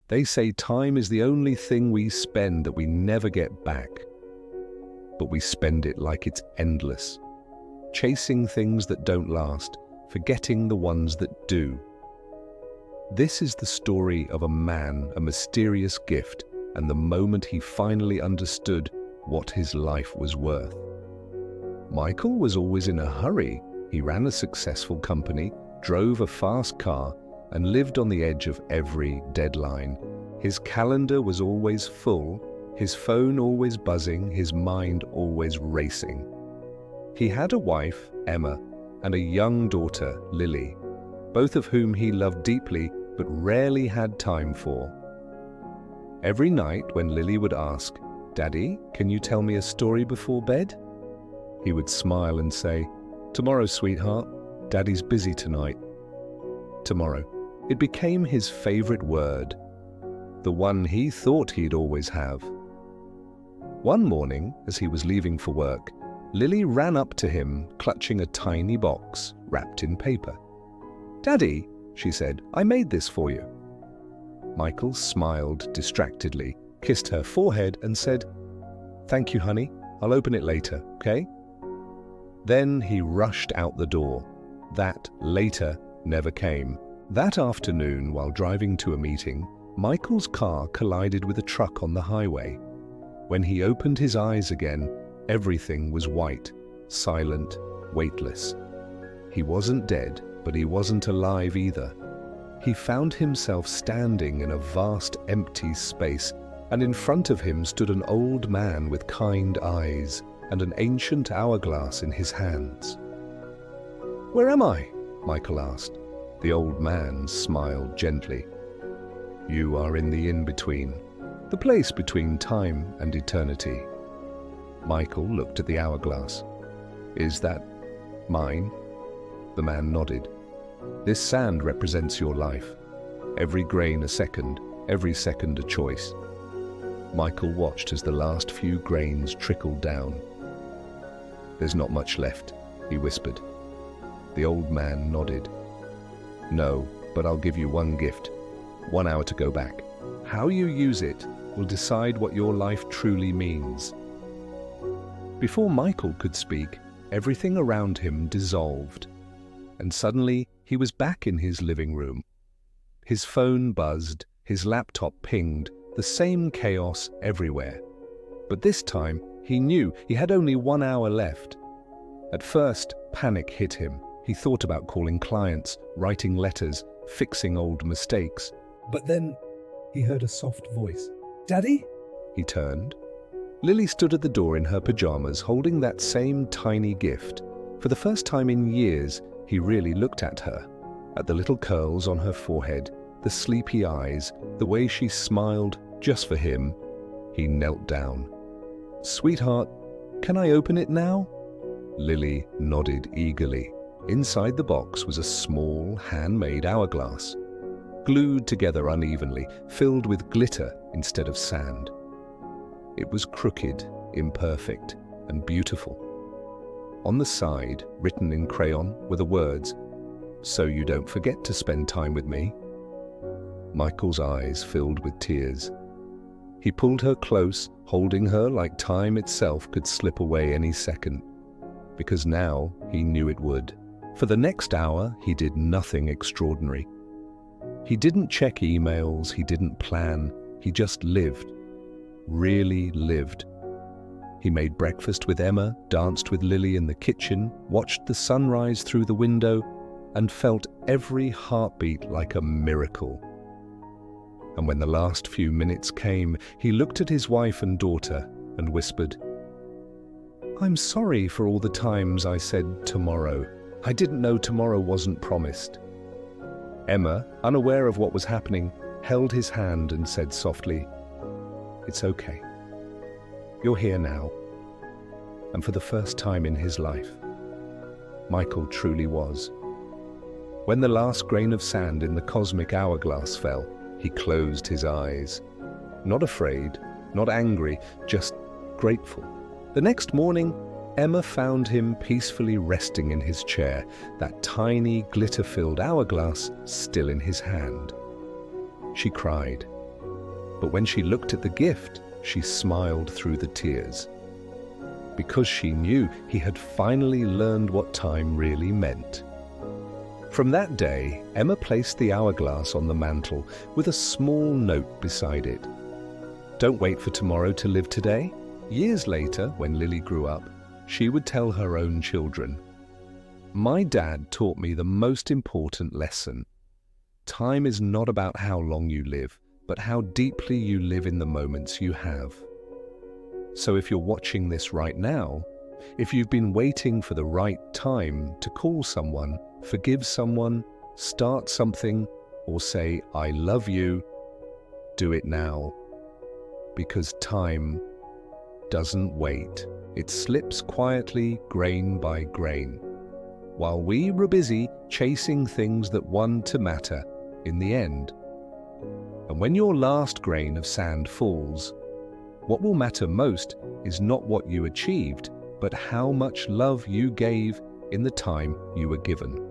They say time is the only thing we spend that we never get back. But we spend it like it's endless, chasing things that don't last, forgetting the ones that do. This is the story of a man, a mysterious gift, and the moment he finally understood what his life was worth. Michael was always in a hurry. He ran a successful company, drove a fast car, and lived on the edge of every deadline. His calendar was always full, his phone always buzzing, his mind always racing. He had a wife, Emma, and a young daughter, Lily, both of whom he loved deeply but rarely had time for. Every night when Lily would ask, "Daddy, can you tell me a story before bed?" he would smile and say, "Tomorrow, sweetheart. Daddy's busy tonight." Tomorrow. It became his favorite word, the one he thought he'd always have. One morning, as he was leaving for work, Lily ran up to him, clutching a tiny box wrapped in paper. "Daddy," she said, "I made this for you." Michael smiled distractedly, kissed her forehead and said, "Thank you, honey. I'll open it later, okay?" Then he rushed out the door. That later never came. That afternoon, while driving to a meeting, Michael's car collided with a truck on the highway. When he opened his eyes again, everything was white, silent, weightless. He wasn't dead, but he wasn't alive either. He found himself standing in a vast empty space, and in front of him stood an old man with kind eyes and an ancient hourglass in his hands. "Where am I?" Michael asked. The old man smiled gently. "You are in the in-between, the place between time and eternity." Michael looked at the hourglass. "Is that mine?" The man nodded. "This sand represents your life. Every grain a second, every second a choice." Michael watched as the last few grains trickled down. "There's not much left," he whispered. The old man nodded. "No, but I'll give you one gift. 1 hour to go back. How you use it will decide what your life truly means." Before Michael could speak, everything around him dissolved, and suddenly he was back in his living room. His phone buzzed, his laptop pinged, the same chaos everywhere. But this time, he knew he had only 1 hour left. At first, panic hit him. He thought about calling clients, writing letters, fixing old mistakes. But then he heard a soft voice. "Daddy?" He turned. Lily stood at the door in her pajamas, holding that same tiny gift. For the first time in years, he really looked at her, at the little curls on her forehead, the sleepy eyes, the way she smiled just for him. He knelt down. "Sweetheart, can I open it now?" Lily nodded eagerly. Inside the box was a small, handmade hourglass, glued together unevenly, filled with glitter instead of sand. It was crooked, imperfect, and beautiful. On the side, written in crayon, were the words, "So you don't forget to spend time with me." Michael's eyes filled with tears. He pulled her close, holding her like time itself could slip away any second, because now he knew it would. For the next hour, he did nothing extraordinary. He didn't check emails, he didn't plan, he just lived. Really lived. He made breakfast with Emma, danced with Lily in the kitchen, watched the sunrise through the window, and felt every heartbeat like a miracle. And when the last few minutes came, he looked at his wife and daughter and whispered, "I'm sorry for all the times I said tomorrow. I didn't know tomorrow wasn't promised." Emma, unaware of what was happening, held his hand and said softly, "It's okay. You're here now." And for the first time in his life, Michael truly was. When the last grain of sand in the cosmic hourglass fell, he closed his eyes. Not afraid, not angry, just grateful. The next morning, Emma found him peacefully resting in his chair, that tiny glitter-filled hourglass still in his hand. She cried. But when she looked at the gift, she smiled through the tears, because she knew he had finally learned what time really meant. From that day, Emma placed the hourglass on the mantel with a small note beside it. Don't wait for tomorrow to live today. Years later, when Lily grew up, she would tell her own children, my dad taught me the most important lesson. Time is not about how long you live, but how deeply you live in the moments you have. So if you're watching this right now, if you've been waiting for the right time to call someone, forgive someone, start something, or say, I love you, do it now. Because time doesn't wait. It slips quietly, grain by grain, while we were busy chasing things that want to matter in the end. And when your last grain of sand falls, what will matter most is not what you achieved, but how much love you gave in the time you were given.